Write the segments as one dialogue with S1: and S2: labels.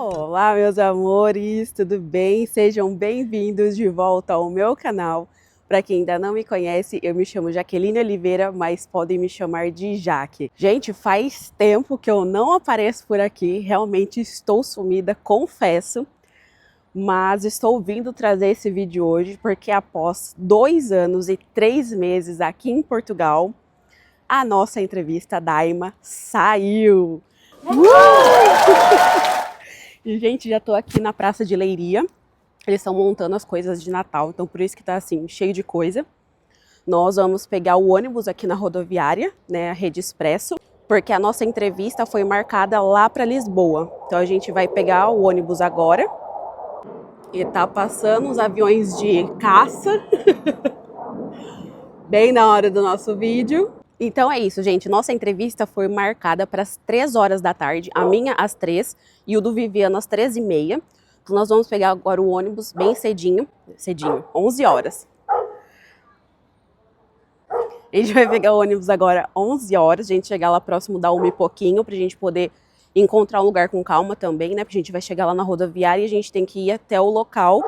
S1: Olá, meus amores, tudo bem? Sejam bem-vindos de volta ao meu canal. Para quem ainda não me conhece, eu me chamo Jaqueline Oliveira, mas podem me chamar de Jaque. Gente, faz tempo que eu não apareço por aqui, realmente estou sumida, confesso. Mas estou vindo trazer esse vídeo hoje porque após 2 anos e 3 meses aqui em Portugal, a nossa entrevista Daima saiu! E, gente, já tô aqui na Praça de Leiria. Eles estão montando as coisas de Natal, então por isso que tá assim, cheio de coisa. Nós vamos pegar o ônibus aqui na rodoviária, né, a Rede Expresso, porque a nossa entrevista foi marcada lá para Lisboa. Então a gente vai pegar o ônibus agora. E tá passando os aviões de caça, bem na hora do nosso vídeo. Então é isso, gente. Nossa entrevista foi marcada para as 3 horas da tarde, a minha às 3 e o do Viviano às 3h30. Então nós vamos pegar agora o ônibus bem cedinho, 11 horas. A gente vai pegar o ônibus agora 11 horas, a gente chegar lá próximo da 1 e pouquinho, pra gente poder encontrar um lugar com calma também, né? Porque a gente vai chegar lá na rodoviária e a gente tem que ir até o local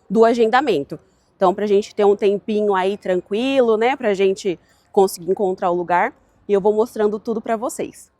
S1: do agendamento. Então, pra gente ter um tempinho aí tranquilo, né? Pra gente conseguir encontrar o lugar. E eu vou mostrando tudo pra vocês.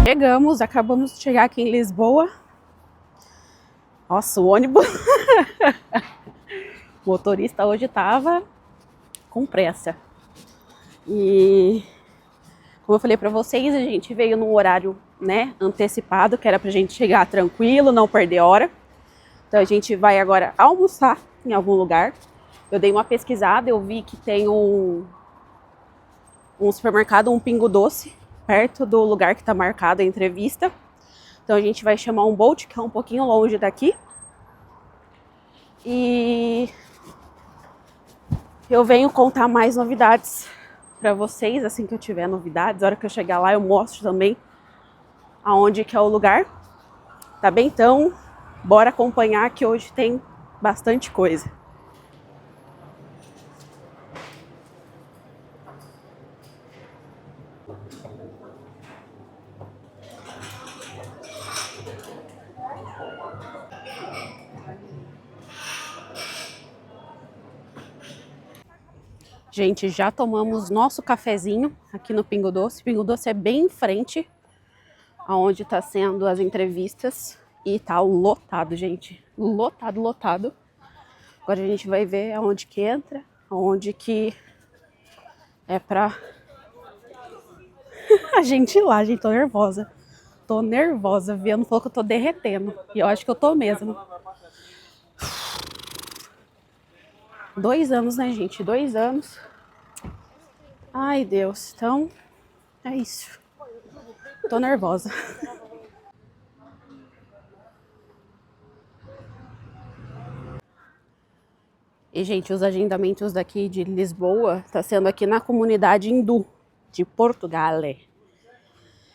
S1: Chegamos, acabamos de chegar aqui em Lisboa. Nossa, o ônibus. O motorista hoje tava com pressa. E como eu falei pra vocês, a gente veio num horário, né, antecipado, que era pra gente chegar tranquilo, não perder hora. Então a gente vai agora almoçar em algum lugar. Eu dei uma pesquisada, eu vi que tem um supermercado, um Pingo Doce, perto do lugar que tá marcado a entrevista. Então a gente vai chamar um Bolt, que é um pouquinho longe daqui. E eu venho contar mais novidades para vocês, assim que eu tiver novidades. A hora que eu chegar lá eu mostro também aonde que é o lugar. Tá bem? Então, bora acompanhar que hoje tem bastante coisa. Gente, já tomamos nosso cafezinho aqui no Pingo Doce. Pingo Doce é bem em frente aonde tá sendo as entrevistas e tá lotado, gente. Lotado, lotado. Agora a gente vai ver aonde que entra, aonde que é pra a gente ir lá, gente. Tô nervosa. Tô nervosa. Viano falou que eu tô derretendo. E eu acho que eu tô mesmo. 2 anos, né, gente? 2 anos. Ai, Deus. Então, é isso. Tô nervosa. E, gente, os agendamentos daqui de Lisboa tá sendo aqui na comunidade hindu de Portugal.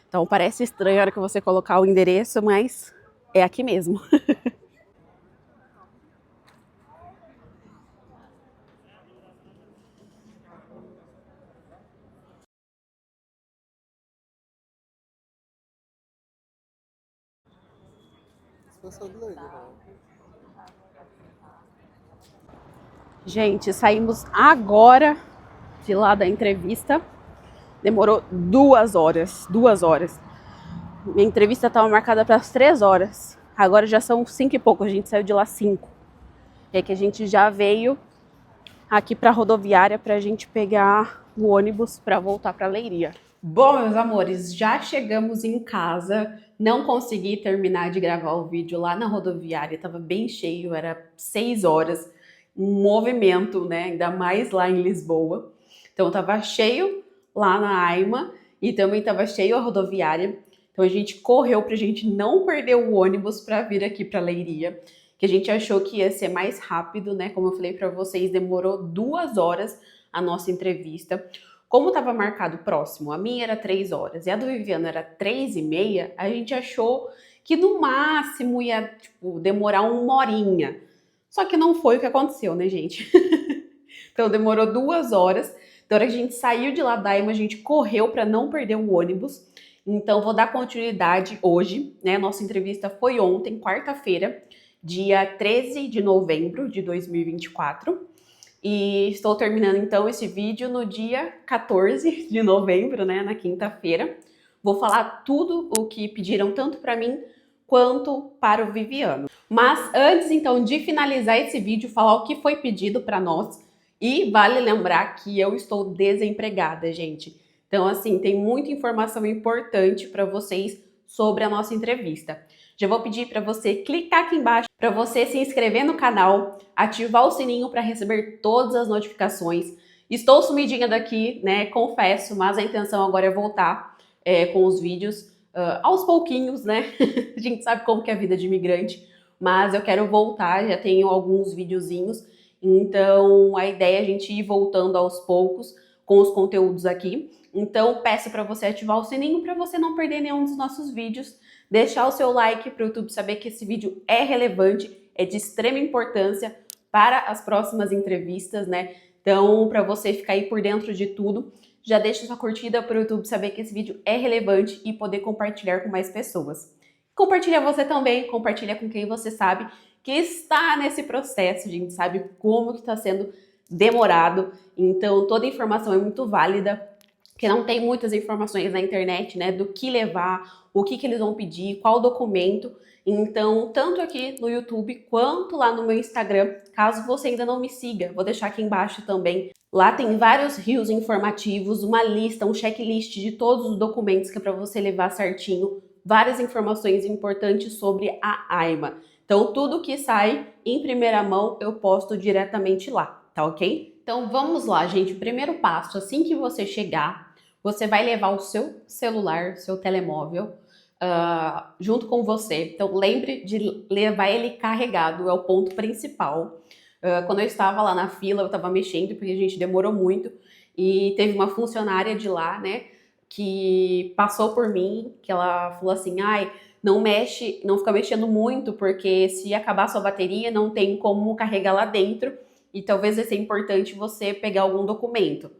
S1: Então, parece estranho a hora que você colocar o endereço, mas é aqui mesmo. Gente, saímos agora de lá da entrevista. Demorou 2 horas. 2 horas. Minha entrevista estava marcada para as 3 horas. Agora já são 5 e pouco. A gente saiu de lá 5. É que a gente já veio aqui para a rodoviária para a gente pegar o ônibus para voltar para Leiria. Bom, meus amores, já chegamos em casa. Não consegui terminar de gravar o vídeo lá na rodoviária, estava bem cheio, era 6 horas, um movimento, né? Ainda mais lá em Lisboa. Então estava cheio lá na AIMA e também estava cheio a rodoviária. Então a gente correu para a gente não perder o ônibus para vir aqui para Leiria, que a gente achou que ia ser mais rápido, né? Como eu falei para vocês, demorou 2 horas a nossa entrevista. Como estava marcado próximo, a minha era 3 horas e a do Viviano era 3h30, a gente achou que no máximo ia demorar 1 horinha. Só que não foi o que aconteceu, né, gente? Então demorou 2 horas. Da hora que a gente saiu de lá da AIMA, a gente correu para não perder o ônibus. Então vou dar continuidade hoje, né? Nossa entrevista foi ontem, quarta-feira, dia 13 de novembro de 2024. E estou terminando então esse vídeo no dia 14 de novembro, né, na quinta-feira. Vou falar tudo o que pediram tanto para mim quanto para o Viviano. Mas antes então de finalizar esse vídeo, falar o que foi pedido para nós. E vale lembrar que eu estou desempregada, gente. Então assim, tem muita informação importante para vocês sobre a nossa entrevista. Já vou pedir para você clicar aqui embaixo para você se inscrever no canal, ativar o sininho para receber todas as notificações. Estou sumidinha daqui, né? Confesso, mas a intenção agora é voltar com os vídeos aos pouquinhos, né? A gente sabe como que é a vida de imigrante, mas eu quero voltar, já tenho alguns videozinhos, então a ideia é a gente ir voltando aos poucos com os conteúdos aqui. Então peço para você ativar o sininho para você não perder nenhum dos nossos vídeos. Deixar o seu like para o YouTube saber que esse vídeo é relevante, é de extrema importância para as próximas entrevistas, né? Então, para você ficar aí por dentro de tudo, já deixa sua curtida para o YouTube saber que esse vídeo é relevante e poder compartilhar com mais pessoas. Compartilha você também, compartilha com quem você sabe que está nesse processo, a gente sabe como que está sendo demorado, então toda informação é muito válida, porque não tem muitas informações na internet, né, do que levar, o que eles vão pedir, qual documento. Então, tanto aqui no YouTube quanto lá no meu Instagram, caso você ainda não me siga, vou deixar aqui embaixo também. Lá tem vários reels informativos, uma lista, um checklist de todos os documentos que é para você levar certinho, várias informações importantes sobre a AIMA. Então, tudo que sai em primeira mão eu posto diretamente lá, tá ok? Então, vamos lá, gente. O primeiro passo, assim que você chegar, você vai levar o seu celular, seu telemóvel, junto com você. Então, lembre de levar ele carregado, é o ponto principal. Quando eu estava lá na fila, eu estava mexendo, porque a gente demorou muito, e teve uma funcionária de lá, né, que passou por mim, que ela falou assim, ai, não mexe, não fica mexendo muito, porque se acabar sua bateria, não tem como carregar lá dentro, e talvez vai ser importante você pegar algum documento.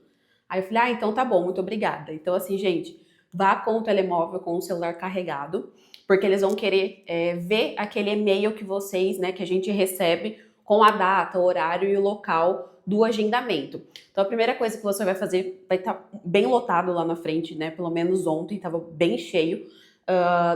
S1: Aí eu falei, então tá bom, muito obrigada. Então assim, gente, vá com o telemóvel, com o celular carregado, porque eles vão querer ver aquele e-mail que vocês, né, que a gente recebe com a data, o horário e o local do agendamento. Então a primeira coisa que você vai fazer, vai estar bem lotado lá na frente, né, pelo menos ontem estava bem cheio.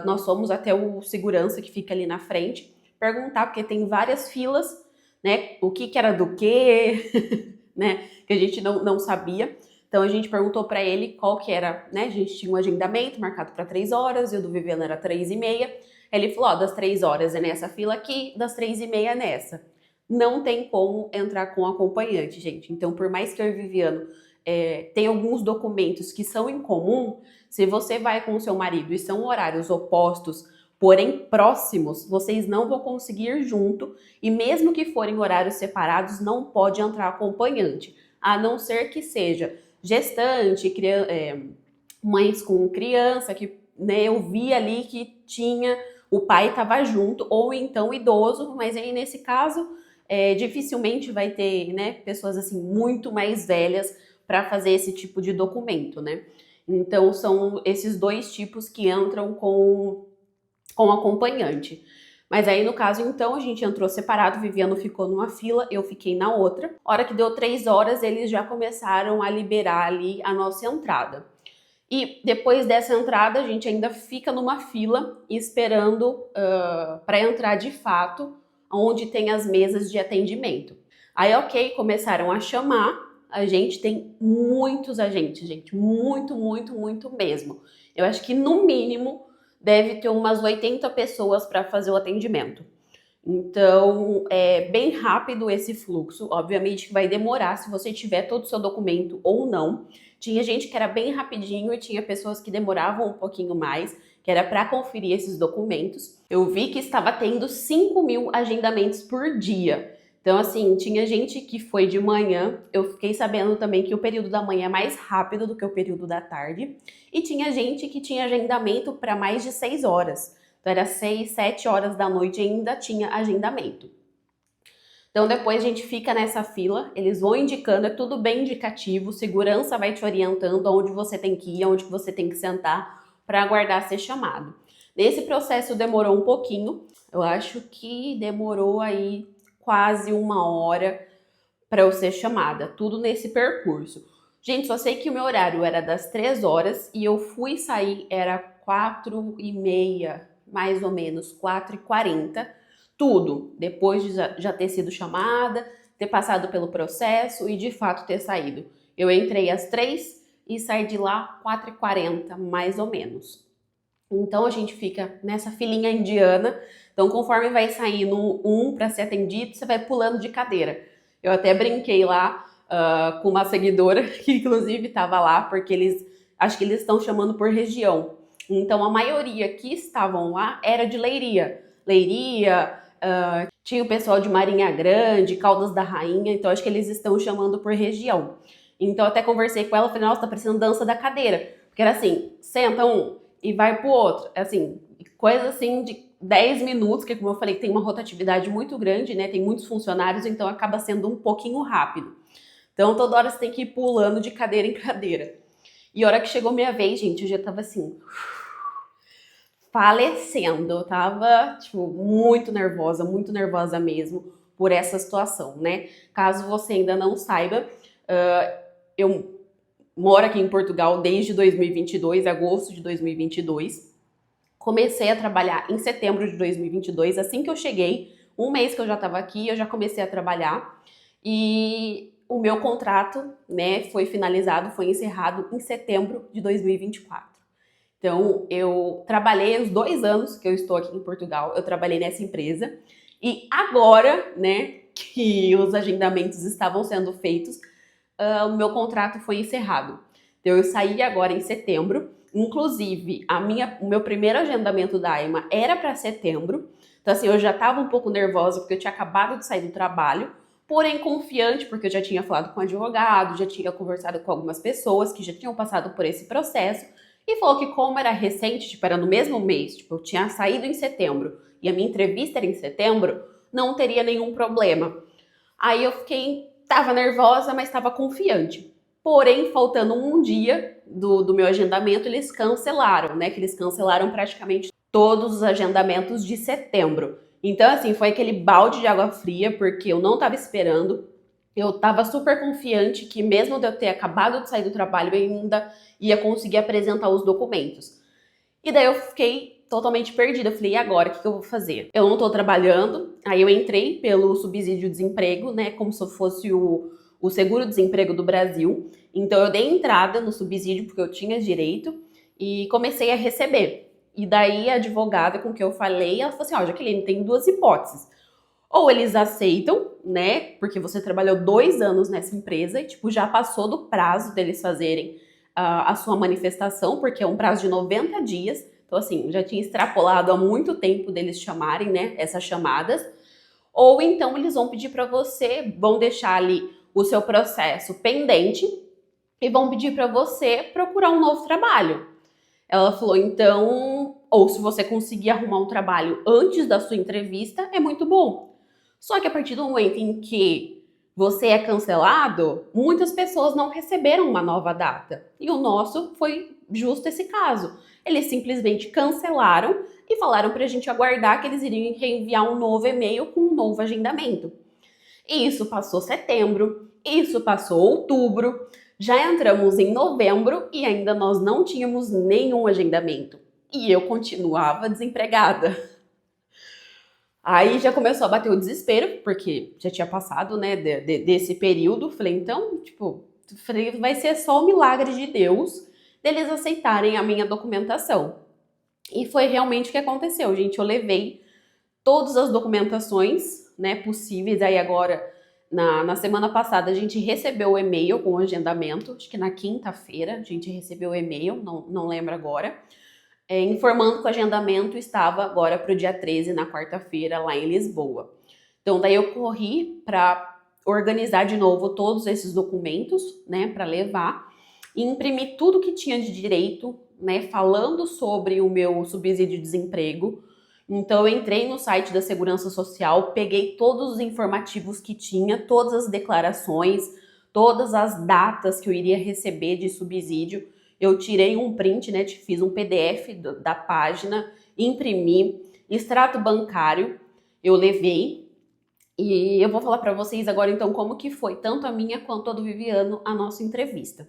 S1: Nós fomos até o segurança que fica ali na frente, perguntar, porque tem várias filas, né, o que era do quê, né, que a gente não sabia. Então a gente perguntou para ele qual que era, né? A gente tinha um agendamento marcado para 3 horas e o do Viviano era 3h30. Ele falou, das 3 horas é nessa fila aqui, das 3h30 é nessa. Não tem como entrar com acompanhante, gente. Então, por mais que eu e o Viviano tem alguns documentos que são em comum, se você vai com o seu marido e são horários opostos, porém próximos, vocês não vão conseguir ir junto. E mesmo que forem horários separados, não pode entrar acompanhante, a não ser que seja gestante, mães com criança, que, né, eu vi ali que tinha, o pai estava junto, ou então idoso, mas aí nesse caso dificilmente vai ter, né, pessoas assim muito mais velhas para fazer esse tipo de documento, né? Então são esses dois tipos que entram com acompanhante. Mas aí, no caso, então, a gente entrou separado, o Viviano ficou numa fila, eu fiquei na outra. Hora que deu 3 horas, eles já começaram a liberar ali a nossa entrada. E depois dessa entrada, a gente ainda fica numa fila esperando para entrar de fato, onde tem as mesas de atendimento. Aí, ok, começaram a chamar. A gente tem muitos agentes, gente, muito mesmo. Eu acho que no mínimo deve ter umas 80 pessoas para fazer o atendimento. Então, é bem rápido esse fluxo. Obviamente que vai demorar se você tiver todo o seu documento ou não. Tinha gente que era bem rapidinho e tinha pessoas que demoravam um pouquinho mais, que era para conferir esses documentos. Eu vi que estava tendo 5.000 agendamentos por dia. Então, assim, tinha gente que foi de manhã. Eu fiquei sabendo também que o período da manhã é mais rápido do que o período da tarde. E tinha gente que tinha agendamento para mais de 6 horas. Então, era 6, 7 horas da noite e ainda tinha agendamento. Então, depois a gente fica nessa fila, eles vão indicando, é tudo bem indicativo, segurança vai te orientando aonde você tem que ir, aonde você tem que sentar para aguardar ser chamado. Nesse processo demorou um pouquinho, eu acho que demorou aí quase 1 hora para eu ser chamada, tudo nesse percurso. Gente, só sei que o meu horário era das 3 horas e eu fui sair, era 4h30, mais ou menos, 4h40, tudo, depois de já ter sido chamada, ter passado pelo processo e de fato ter saído. Eu entrei às 3 e saí de lá 4h40, mais ou menos. Então a gente fica nessa filinha indiana. Então, conforme vai saindo um para ser atendido, você vai pulando de cadeira. Eu até brinquei lá com uma seguidora que inclusive estava lá, porque acho que eles estão chamando por região. Então a maioria que estavam lá era de Leiria. Leiria, tinha o pessoal de Marinha Grande, Caldas da Rainha, então acho que eles estão chamando por região. Então eu até conversei com ela, falei, nossa, tá parecendo dança da cadeira. Porque era assim, senta um e vai pro outro. Assim, coisa assim de 10 minutos, que como eu falei, tem uma rotatividade muito grande, né? Tem muitos funcionários, então acaba sendo um pouquinho rápido. Então toda hora você tem que ir pulando de cadeira em cadeira. E a hora que chegou minha vez, gente, eu já tava assim, falecendo. Eu tava, tipo, muito nervosa mesmo por essa situação, né? Caso você ainda não saiba, eu moro aqui em Portugal desde 2022, agosto de 2022. Comecei a trabalhar em setembro de 2022, assim que eu cheguei, um mês que eu já estava aqui, eu já comecei a trabalhar. E o meu contrato, né, foi finalizado, foi encerrado em setembro de 2024. Então, eu trabalhei os 2 anos que eu estou aqui em Portugal, eu trabalhei nessa empresa. E agora, né, que os agendamentos estavam sendo feitos, o meu contrato foi encerrado. Então, eu saí agora em setembro. Inclusive, o meu primeiro agendamento da AIMA era para setembro. Então, assim, eu já estava um pouco nervosa porque eu tinha acabado de sair do trabalho, porém confiante porque eu já tinha falado com o advogado, já tinha conversado com algumas pessoas que já tinham passado por esse processo e falou que como era recente, tipo, era no mesmo mês, tipo, eu tinha saído em setembro e a minha entrevista era em setembro, não teria nenhum problema. Aí eu tava nervosa, mas estava confiante. Porém, faltando um dia do meu agendamento, eles cancelaram, né? Que eles cancelaram praticamente todos os agendamentos de setembro. Então, assim, foi aquele balde de água fria, porque eu não estava esperando. Eu estava super confiante que mesmo de eu ter acabado de sair do trabalho, eu ainda ia conseguir apresentar os documentos. E daí eu fiquei totalmente perdida. Eu falei, e agora? O que eu vou fazer? Eu não tô trabalhando. Aí eu entrei pelo subsídio-desemprego, né? Como se fosse o seguro-desemprego do Brasil. Então eu dei entrada no subsídio porque eu tinha direito e comecei a receber. E daí a advogada com que eu falei, ela falou assim, ó, Jaqueline, tem 2 hipóteses. Ou eles aceitam, né, porque você trabalhou 2 anos nessa empresa e, tipo, já passou do prazo deles fazerem a sua manifestação, porque é um prazo de 90 dias. Então, assim, já tinha extrapolado há muito tempo deles chamarem, né, essas chamadas. Ou então eles vão pedir para você, vão deixar ali o seu processo pendente e vão pedir para você procurar um novo trabalho. Ela falou, então, ou se você conseguir arrumar um trabalho antes da sua entrevista, é muito bom. Só que a partir do momento em que você é cancelado, muitas pessoas não receberam uma nova data. E o nosso foi justo esse caso. Eles simplesmente cancelaram e falaram para a gente aguardar que eles iriam reenviar um novo e-mail com um novo agendamento. E isso passou setembro, isso passou outubro, já entramos em novembro e ainda nós não tínhamos nenhum agendamento. E eu continuava desempregada. Aí já começou a bater o desespero, porque já tinha passado, né, desse período. Falei, então, tipo, vai ser só o milagre de Deus deles aceitarem a minha documentação. E foi realmente o que aconteceu, gente. Eu levei todas as documentações, né, possíveis. Aí agora, na semana passada, a gente recebeu o e-mail com o agendamento. Acho que na quinta-feira a gente recebeu o e-mail, não lembro agora. Informando que o agendamento estava agora para o dia 13, na quarta-feira, lá em Lisboa. Então, daí eu corri para organizar de novo todos esses documentos, né, para levar, e imprimir tudo que tinha de direito, né, falando sobre o meu subsídio de desemprego. Então, eu entrei no site da Segurança Social, peguei todos os informativos que tinha, todas as declarações, todas as datas que eu iria receber de subsídio. Eu tirei um print, né, fiz um PDF da página, imprimi, extrato bancário, eu levei. E eu vou falar para vocês agora, então, como que foi, tanto a minha quanto a do Viviano, a nossa entrevista.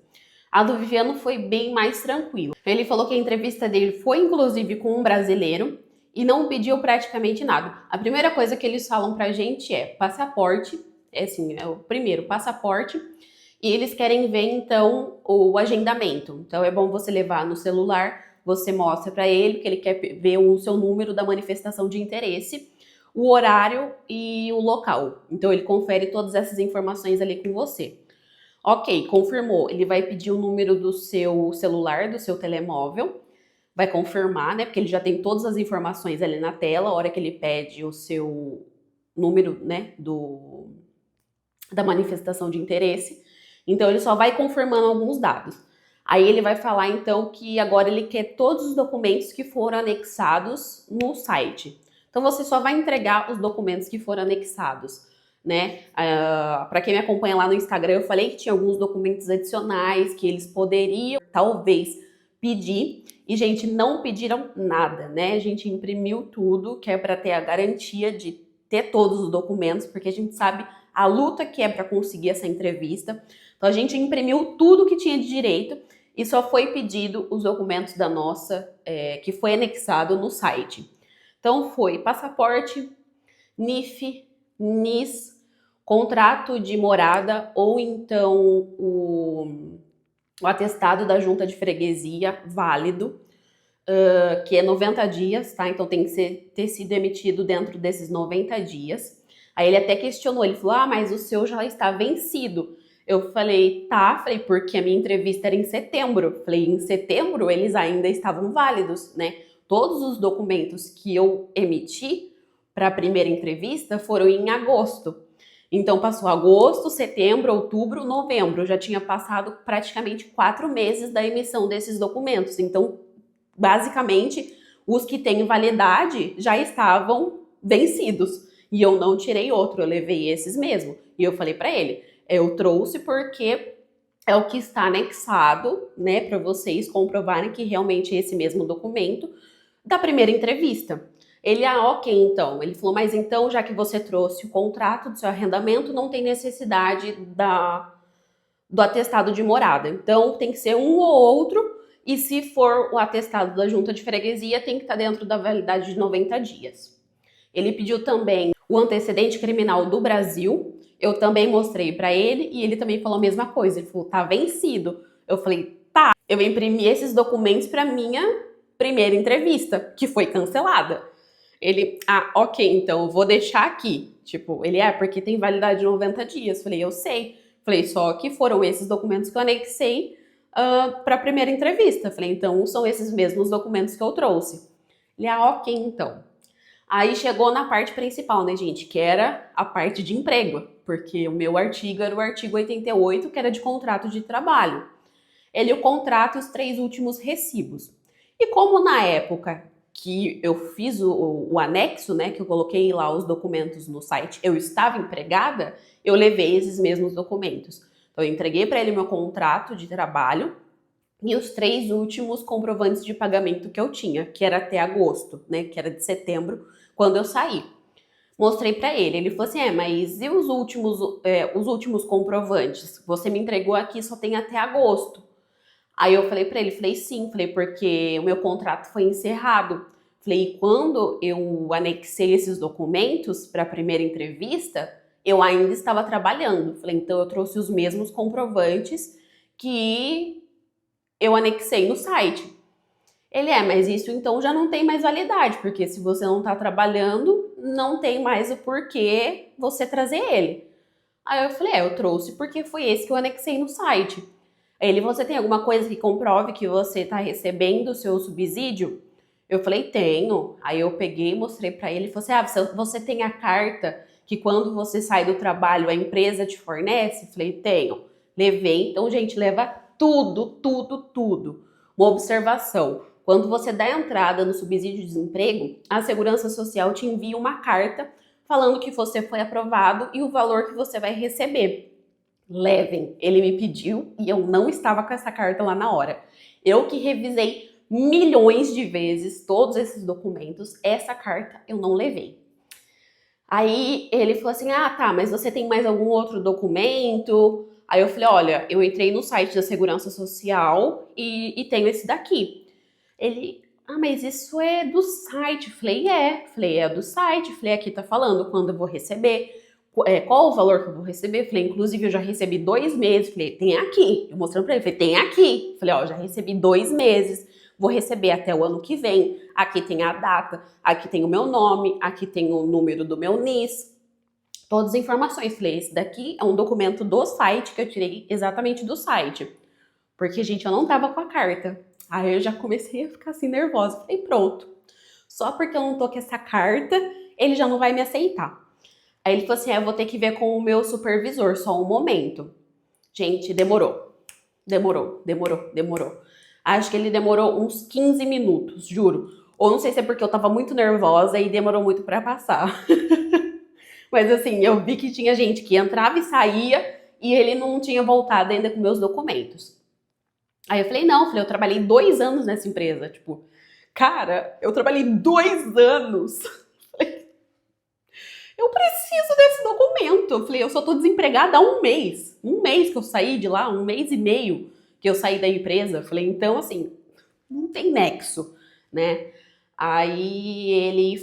S1: A do Viviano foi bem mais tranquila. Ele falou que a entrevista dele foi, inclusive, com um brasileiro e não pediu praticamente nada. A primeira coisa que eles falam pra gente é passaporte, é o primeiro, passaporte, e eles querem ver, então, o agendamento. Então, é bom você levar no celular, você mostra para ele que ele quer ver o seu número da manifestação de interesse, o horário e o local. Então, ele confere todas essas informações ali com você. Ok, confirmou. Ele vai pedir o número do seu celular, do seu telemóvel, vai confirmar, né? Porque ele já tem todas as informações ali na tela, a hora que ele pede o seu número, né, da manifestação de interesse. Então, ele só vai confirmando alguns dados. Aí ele vai falar, então, que agora ele quer todos os documentos que foram anexados no site. Então, você só vai entregar os documentos que foram anexados, né? Para quem me acompanha lá no Instagram, eu falei que tinha alguns documentos adicionais que eles poderiam, talvez, pedir. E, gente, não pediram nada, né? A gente imprimiu tudo, que é para ter a garantia de ter todos os documentos, porque a gente sabe a luta que é para conseguir essa entrevista. Então, a gente imprimiu tudo que tinha de direito e só foi pedido os documentos da nossa, que foi anexado no site. Então, foi passaporte, NIF, NIS, contrato de morada ou então o atestado da junta de freguesia válido, que é 90 dias, tá? Então, tem que ter sido emitido dentro desses 90 dias. Aí ele até questionou, ele falou, mas o seu já está vencido. Eu falei, porque a minha entrevista era em setembro. Falei, em setembro eles ainda estavam válidos, né? Todos os documentos que eu emiti para a primeira entrevista foram em agosto. Então passou agosto, setembro, outubro, novembro. Já tinha passado praticamente 4 meses da emissão desses documentos. Então, basicamente, os que têm validade já estavam vencidos. E eu não tirei outro, eu levei esses mesmo. E eu falei para ele, eu trouxe porque é o que está anexado, né, para vocês comprovarem que realmente é esse mesmo documento da primeira entrevista. Ele, ok, então. Ele falou, mas então, já que você trouxe o contrato do seu arrendamento, não tem necessidade do atestado de morada. Então, tem que ser um ou outro, e se for o atestado da junta de freguesia, tem que estar dentro da validade de 90 dias. Ele pediu também o antecedente criminal do Brasil. Eu também mostrei para ele e ele também falou a mesma coisa. Ele falou, tá vencido. Eu falei, tá. Eu imprimi esses documentos para minha primeira entrevista, que foi cancelada. Ele, ok, então eu vou deixar aqui. Tipo, ele, porque tem validade de 90 dias. Falei, eu sei. Falei, só que foram esses documentos que eu anexei para a primeira entrevista. Falei, então são esses mesmos documentos que eu trouxe. Ele, ok, então. Aí chegou na parte principal, né, gente? Que era a parte de emprego. Porque o meu artigo era o artigo 88, que era de contrato de trabalho. Ele, o contrato e os 3 últimos recibos. E como na época que eu fiz o anexo, né, que eu coloquei lá os documentos no site, eu estava empregada, eu levei esses mesmos documentos. Então, eu entreguei para ele meu contrato de trabalho e os 3 últimos comprovantes de pagamento que eu tinha, que era até agosto, né, que era de setembro, quando eu saí. Mostrei para ele, ele falou assim, mas e os últimos comprovantes? Você me entregou aqui, só tem até agosto. Aí eu falei para ele, sim, porque o meu contrato foi encerrado. Falei, e quando eu anexei esses documentos para a primeira entrevista, eu ainda estava trabalhando. Falei, então eu trouxe os mesmos comprovantes que eu anexei no site. Ele mas isso então já não tem mais validade, porque se você não está trabalhando, não tem mais o porquê você trazer ele. Aí eu falei, eu trouxe porque foi esse que eu anexei no site. Aí ele, você tem alguma coisa que comprove que você está recebendo o seu subsídio? Eu falei, tenho. Aí eu peguei e mostrei para ele, e falei assim, você tem a carta que quando você sai do trabalho a empresa te fornece? Eu falei, tenho. Levei, então gente, leva tudo, tudo, tudo. Uma observação, quando você dá entrada no subsídio de desemprego, a Segurança Social te envia uma carta falando que você foi aprovado e o valor que você vai receber. Levem, ele me pediu e eu não estava com essa carta lá na hora. Eu que revisei milhões de vezes todos esses documentos, essa carta eu não levei. Aí ele falou assim, tá, mas você tem mais algum outro documento? Aí eu falei, olha, eu entrei no site da Segurança Social e tenho esse daqui. Ele, mas isso é do site. Falei, é do site. Falei, aqui tá falando quando eu vou receber, qual o valor que eu vou receber. Falei, inclusive eu já recebi 2 meses. Falei, tem aqui. Eu mostrando pra ele, falei, tem aqui. Falei, já recebi 2 meses. Vou receber até o ano que vem. Aqui tem a data, aqui tem o meu nome, aqui tem o número do meu NIS. Todas as informações. Falei, esse daqui é um documento do site que eu tirei exatamente do site. Porque, gente, eu não tava com a carta. Aí eu já comecei a ficar assim nervosa. Falei, pronto. Só porque eu não tô com essa carta, ele já não vai me aceitar. Aí ele falou assim, eu vou ter que ver com o meu supervisor, só um momento. Gente, demorou. Acho que ele demorou uns 15 minutos, juro. Ou não sei se é porque eu tava muito nervosa e demorou muito pra passar. Mas assim, eu vi que tinha gente que entrava e saía e ele não tinha voltado ainda com meus documentos. Aí eu falei, eu trabalhei 2 anos nessa empresa. Tipo, cara, eu trabalhei 2 anos. Eu preciso desse documento. Eu falei, eu só tô desempregada há 1 mês. 1 mês que eu saí de lá, 1 mês e meio que eu saí da empresa. Eu falei, então assim, não tem nexo, né? Aí ele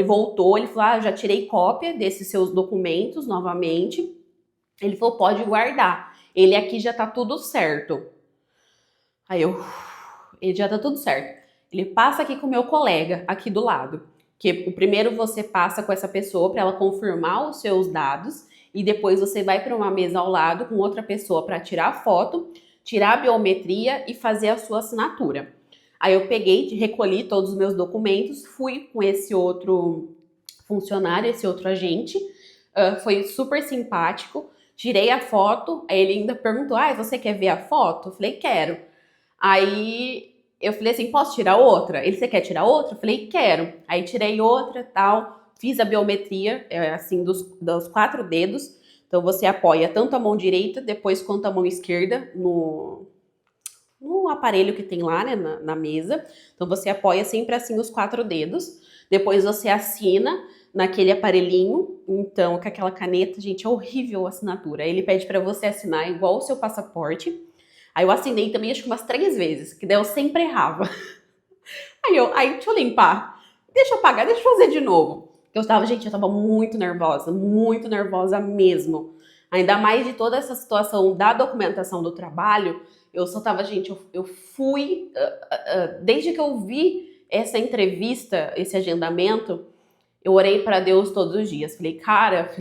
S1: voltou, ele falou, já tirei cópia desses seus documentos novamente. Ele falou, pode guardar. Ele aqui já tá tudo certo. Aí ele já tá tudo certo. Ele passa aqui com o meu colega, aqui do lado. Que o primeiro você passa com essa pessoa para ela confirmar os seus dados e depois você vai para uma mesa ao lado com outra pessoa para tirar a foto, tirar a biometria e fazer a sua assinatura. Aí eu peguei, recolhi todos os meus documentos, fui com esse outro funcionário, esse outro agente, foi super simpático, tirei a foto, aí ele ainda perguntou, você quer ver a foto? Eu falei, quero. Aí eu falei assim, posso tirar outra? Ele, você quer tirar outra? Eu falei, quero. Aí tirei outra, tal, fiz a biometria, assim, dos 4 dedos. Então você apoia tanto a mão direita, depois quanto a mão esquerda no aparelho que tem lá, né, na mesa. Então você apoia sempre assim os 4 dedos. Depois você assina naquele aparelhinho. Então, com aquela caneta, gente, é horrível a assinatura. Ele pede para você assinar igual o seu passaporte. Aí eu assinei também, acho que umas 3 vezes, que daí eu sempre errava. Aí deixa eu limpar, deixa eu apagar, deixa eu fazer de novo. Eu tava muito nervosa mesmo. Ainda mais de toda essa situação da documentação do trabalho, eu só tava, gente, eu fui, desde que eu vi essa entrevista, esse agendamento, eu orei para Deus todos os dias. Falei, cara,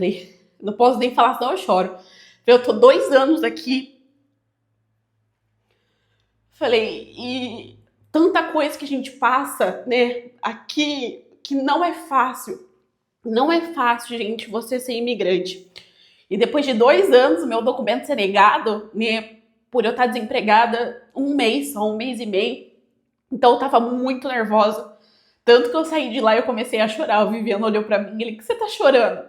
S1: não posso nem falar, senão eu choro. Eu tô 2 anos aqui. Falei, e tanta coisa que a gente passa, né, aqui, que não é fácil. Não é fácil, gente, você ser imigrante. E depois de 2 anos, o meu documento ser negado, né, por eu estar desempregada 1 mês, só 1 mês e meio. Então eu tava muito nervosa. Tanto que eu saí de lá e eu comecei a chorar. O Viviano olhou pra mim e ele, que você tá chorando?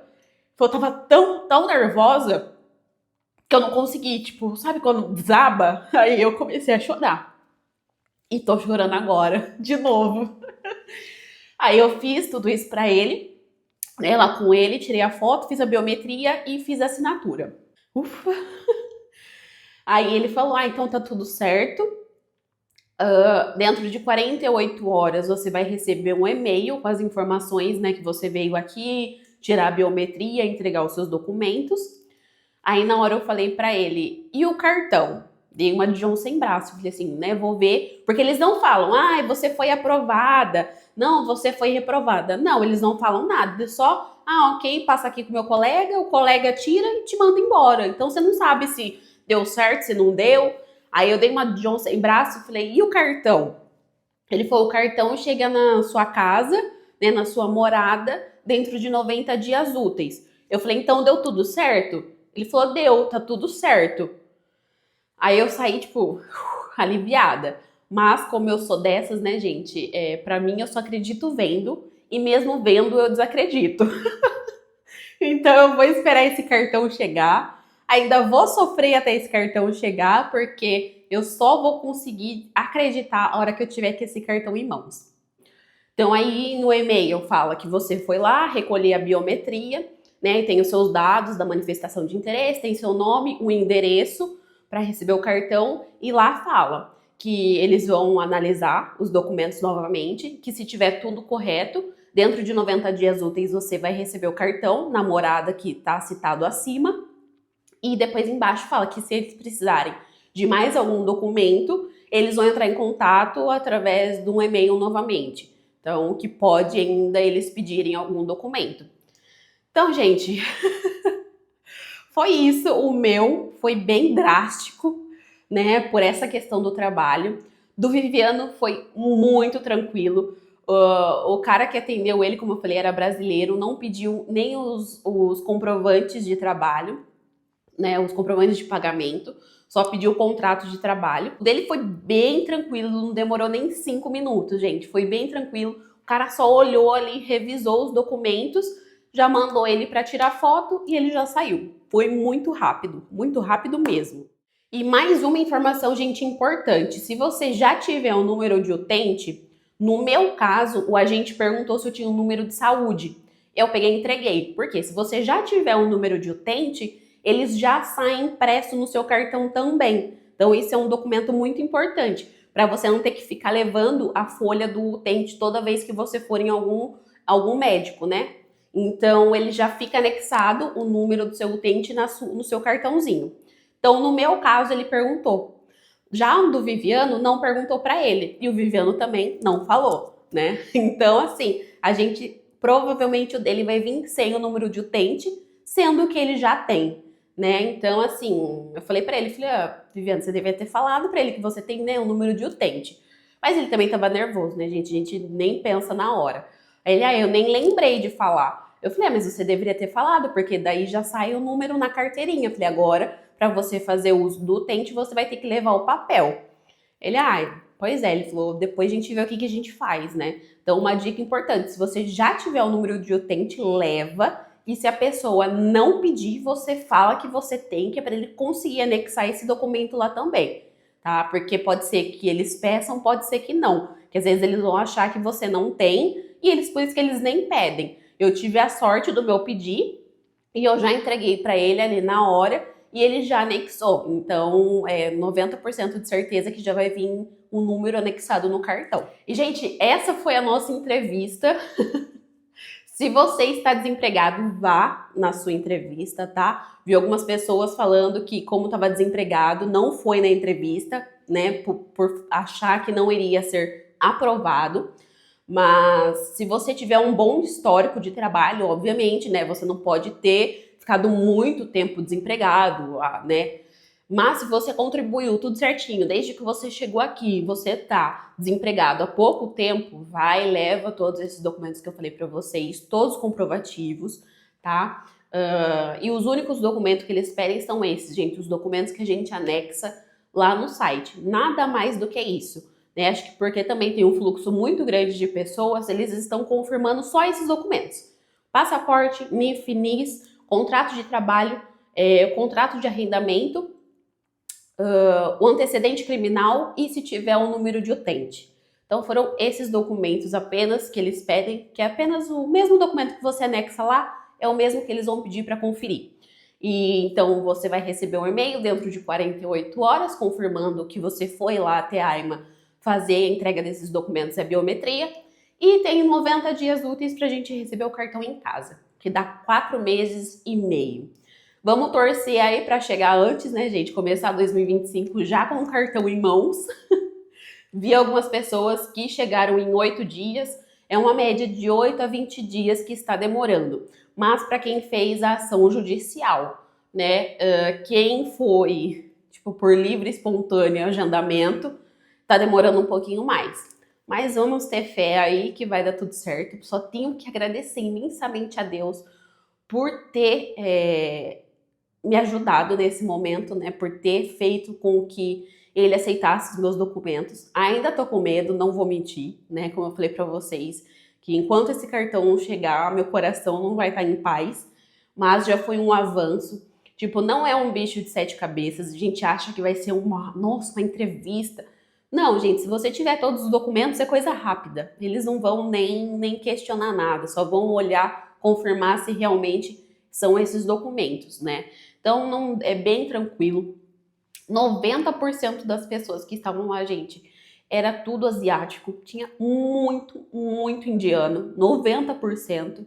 S1: Eu tava tão nervosa que eu não consegui, tipo, sabe quando desaba? Aí eu comecei a chorar. E tô chorando agora, de novo. Aí eu fiz tudo isso pra ele, né, lá com ele, tirei a foto, fiz a biometria e fiz a assinatura. Ufa! Aí ele falou, então tá tudo certo. Dentro de 48 horas você vai receber um e-mail com as informações, né, que você veio aqui, tirar a biometria, entregar os seus documentos. Aí na hora eu falei pra ele, e o cartão? Dei uma de João sem braço, falei assim, né, vou ver, porque eles não falam, você foi aprovada, não, você foi reprovada. Não, eles não falam nada, só, ok, passa aqui com o meu colega, o colega tira e te manda embora. Então você não sabe se deu certo, se não deu. Aí eu dei uma de João sem braço e falei, e o cartão? Ele falou, o cartão chega na sua casa, né, na sua morada, dentro de 90 dias úteis. Eu falei, então deu tudo certo? Ele falou, deu, tá tudo certo. Aí eu saí, tipo, aliviada. Mas como eu sou dessas, né, gente, pra mim eu só acredito vendo, e mesmo vendo eu desacredito. Então eu vou esperar esse cartão chegar, ainda vou sofrer até esse cartão chegar, porque eu só vou conseguir acreditar a hora que eu tiver com esse cartão em mãos. Então aí no e-mail fala que você foi lá recolher a biometria, né, tem os seus dados da manifestação de interesse, tem seu nome, o endereço para receber o cartão, e lá fala que eles vão analisar os documentos novamente, que se tiver tudo correto, dentro de 90 dias úteis você vai receber o cartão na morada que está citado acima, e depois embaixo fala que se eles precisarem de mais algum documento, eles vão entrar em contato através de um e-mail novamente. Então, que pode ainda eles pedirem algum documento. Então, gente, foi isso. O meu foi bem drástico, né, por essa questão do trabalho. Do Viviano foi muito tranquilo. O cara que atendeu ele, como eu falei, era brasileiro, não pediu nem os comprovantes de trabalho, né, os comprovantes de pagamento, só pediu o contrato de trabalho. O dele foi bem tranquilo, não demorou nem 5 minutos, gente, foi bem tranquilo. O cara só olhou ali, revisou os documentos, já mandou ele para tirar foto e ele já saiu. Foi muito rápido mesmo. E mais uma informação, gente, importante. Se você já tiver um número de utente, no meu caso, o agente perguntou se eu tinha um número de saúde. Eu peguei e entreguei. Porque se você já tiver um número de utente, eles já saem impresso no seu cartão também. Então, isso é um documento muito importante, para você não ter que ficar levando a folha do utente toda vez que você for em algum médico, né? Então, ele já fica anexado o número do seu utente no seu cartãozinho. Então, no meu caso, ele perguntou. Já o do Viviano não perguntou para ele, e o Viviano também não falou, né? Então, assim, a gente, provavelmente o dele vai vir sem o número de utente, sendo que ele já tem, né? Então, assim, eu falei pra ele, Viviane, você devia ter falado pra ele que você tem, né, um número de utente. Mas ele também tava nervoso, né, gente? A gente nem pensa na hora. Aí ele, eu nem lembrei de falar. Eu falei, mas você deveria ter falado, porque daí já sai o número na carteirinha. Eu falei, agora, pra você fazer uso do utente, você vai ter que levar o papel. Ele, pois é, ele falou, depois a gente vê o que a gente faz, né? Então, uma dica importante, se você já tiver o número de utente, leva. E se a pessoa não pedir, você fala que você tem, que é para ele conseguir anexar esse documento lá também, tá? Porque pode ser que eles peçam, pode ser que não. Que às vezes eles vão achar que você não tem e por isso que eles nem pedem. Eu tive a sorte do meu pedir e eu já entreguei para ele ali na hora e ele já anexou. Então, 90% de certeza que já vai vir um número anexado no cartão. E, gente, essa foi a nossa entrevista. Se você está desempregado, vá na sua entrevista, tá? Vi algumas pessoas falando que, como estava desempregado, não foi na entrevista, né? Por achar que não iria ser aprovado. Mas se você tiver um bom histórico de trabalho, obviamente, né? Você não pode ter ficado muito tempo desempregado, né? Mas se você contribuiu tudo certinho, desde que você chegou aqui, você tá desempregado há pouco tempo, vai, leva todos esses documentos que eu falei para vocês, todos comprovativos, tá? E os únicos documentos que eles pedem são esses, gente, os documentos que a gente anexa lá no site. Nada mais do que isso, né? Acho que porque também tem um fluxo muito grande de pessoas, eles estão confirmando só esses documentos. Passaporte, NIF, NIS, contrato de trabalho, contrato de arrendamento, o antecedente criminal e se tiver um número de utente. Então foram esses documentos apenas que eles pedem, que é apenas o mesmo documento que você anexa lá, é o mesmo que eles vão pedir para conferir. E então você vai receber um e-mail dentro de 48 horas confirmando que você foi lá até a AIMA fazer a entrega desses documentos é biometria. E tem 90 dias úteis para a gente receber o cartão em casa, que dá 4 meses e meio. Vamos torcer aí para chegar antes, né, gente? Começar 2025 já com o cartão em mãos. Vi algumas pessoas que chegaram em 8 dias. É uma média de 8 a 20 dias que está demorando. Mas para quem fez a ação judicial, né? Quem foi, tipo, por livre e espontâneo agendamento, tá demorando um pouquinho mais. Mas vamos ter fé aí que vai dar tudo certo. Só tenho que agradecer imensamente a Deus por ter me ajudado nesse momento, né? Por ter feito com que ele aceitasse os meus documentos. Ainda tô com medo, não vou mentir, né? Como eu falei pra vocês, que enquanto esse cartão não chegar, meu coração não vai estar em paz. Mas já foi um avanço. Tipo, não é um bicho de 7 cabeças. A gente acha que vai ser uma entrevista. Não, gente, se você tiver todos os documentos, é coisa rápida. Eles não vão nem questionar nada, só vão olhar, confirmar se realmente são esses documentos, né? Então, não, é bem tranquilo. 90% das pessoas que estavam lá, gente, era tudo asiático. Tinha muito indiano, 90%.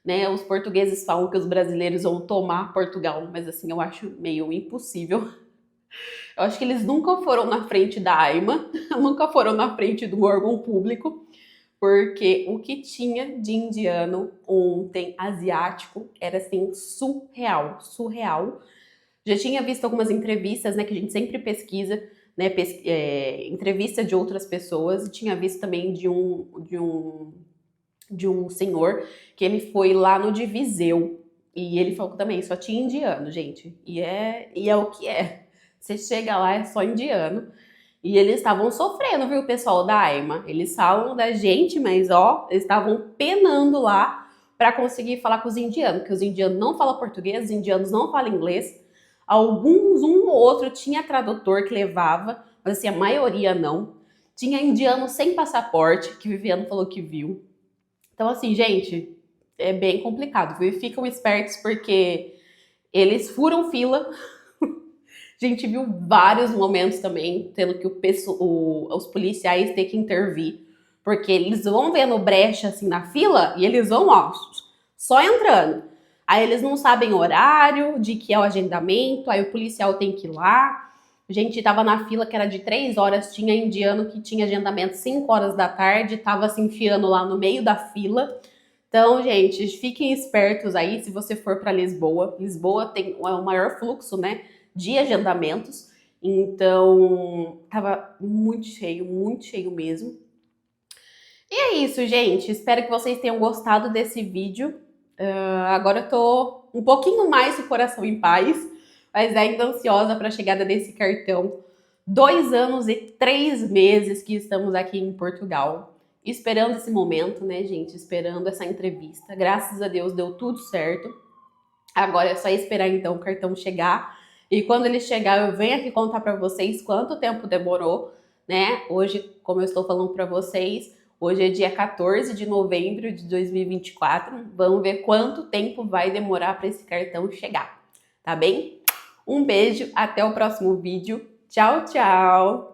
S1: Né? Os portugueses falam que os brasileiros vão tomar Portugal, mas assim, eu acho meio impossível. Eu acho que eles nunca foram na frente da AIMA, nunca foram na frente do órgão público, porque o que tinha de indiano ontem, asiático, era assim, surreal. Já tinha visto algumas entrevistas, né, que a gente sempre pesquisa, né, entrevista de outras pessoas, e tinha visto também de um senhor que ele foi lá no de Viseu, e ele falou que também só tinha indiano, gente, e é o que é. Você chega lá, é só indiano. E eles estavam sofrendo, viu, o pessoal da AIMA? Eles falam da gente, mas ó, eles estavam penando lá para conseguir falar com os indianos, porque os indianos não falam português, os indianos não falam inglês. Alguns, um ou outro, tinha tradutor que levava, mas assim, a maioria não. Tinha indiano sem passaporte, que Viviane falou que viu. Então, assim, gente, é bem complicado, viu? E ficam espertos porque eles furam fila. A gente viu vários momentos também, tendo que os policiais ter que intervir, porque eles vão vendo brecha assim na fila e eles vão, ó, só entrando. Aí eles não sabem horário, de que é o agendamento, aí o policial tem que ir lá. A gente tava na fila que era de 3 horas, tinha indiano que tinha agendamento 5 horas da tarde, tava se enfiando lá no meio da fila. Então, gente, fiquem espertos aí se você for para Lisboa. Lisboa tem o maior fluxo, né, de agendamentos. Então, tava muito cheio mesmo. E é isso, gente. Espero que vocês tenham gostado desse vídeo. Agora eu tô um pouquinho mais com o coração em paz, mas ainda ansiosa para a chegada desse cartão. 2 anos e 3 meses que estamos aqui em Portugal, esperando esse momento, né, gente? Esperando essa entrevista. Graças a Deus deu tudo certo. Agora é só esperar então o cartão chegar. E quando ele chegar, eu venho aqui contar para vocês quanto tempo demorou, né? Hoje, como eu estou falando para vocês, hoje é dia 14 de novembro de 2024. Vamos ver quanto tempo vai demorar para esse cartão chegar, tá bem? Um beijo, até o próximo vídeo. Tchau, tchau!